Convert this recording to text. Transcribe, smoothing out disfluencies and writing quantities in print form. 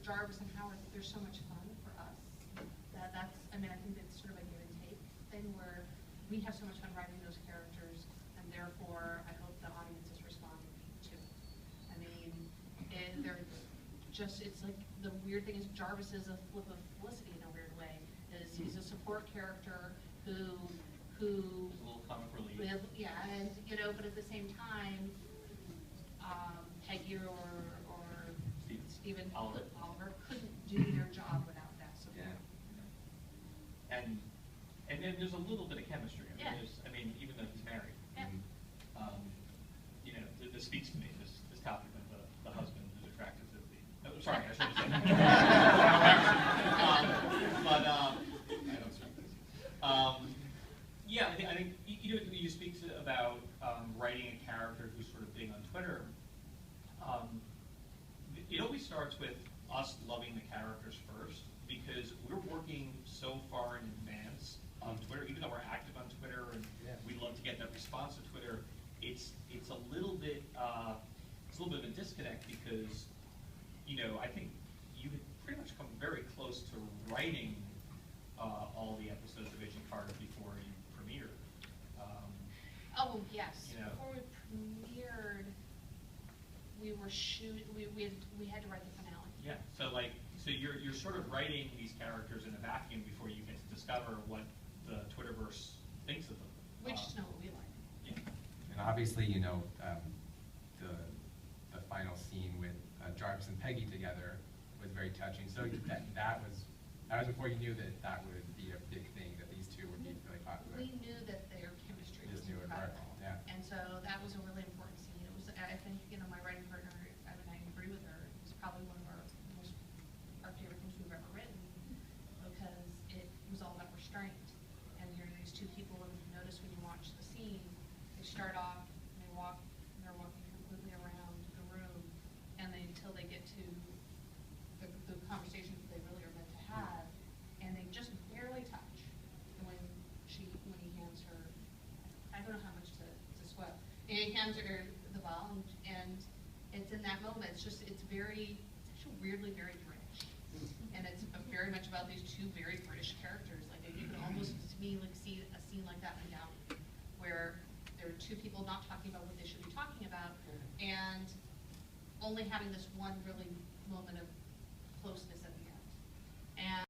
Jarvis and Howard, they're so much fun for us. That's, I mean, I think it's sort of a give and take thing where we have so much fun writing those characters, and therefore I hope the audience is responding to it. I mean, they're just, it's like, the weird thing is Jarvis is a flip of Felicity in a weird way. He's a support character who a little comic relief. Yeah, and you know, but at the same time, Peggy or Stephen Oliver couldn't do their job without that support. Yeah. And then there's a little bit of chemistry. Yeah. I mean, even though he's married. Yeah. You know, this speaks to me. This topic of the husband who's attracted to the. Oh, sorry, I shouldn't have said that. But I don't speak this. Yeah, I think you speak about writing a character who's sort of big on Twitter. It always starts with us loving the characters first, because we're working so far in advance on Twitter, even though we're active on Twitter and we love to get that response to Twitter. It's a little bit of a disconnect, because I think you had pretty much come very close to writing all the episodes of Agent Carter before you premiered. Oh yes, before we premiered, we were shooting. We had to write the finale. Yeah. So you're sort of writing these characters in a vacuum before you get to discover what the Twitterverse thinks of them. Which is not what we like. Yeah. And obviously, the final scene with Jarvis and Peggy together was very touching. So that was before you knew that would be a big thing, that these two would be really popular. We knew that their chemistry was incredible. Yeah. And so that was a really important scene. It was, I think, my writing partner, I mean, I agree with her. It was probably one of our favorite things we've ever written, because it was all about restraint. And here are these two people, and you notice when you watch the scene, they start off and they're walking completely around the room, and until they get to the conversations that they really are meant to have, and they just barely touch. And when he hands her, I don't know how much to sweat. And he hands her the vial, and it's in that moment. It's actually weirdly very British, and it's very much about these two very British characters. Like you can almost, to me, see a scene like that in Downey, where there are two people not talking about what they should be talking about, and only having this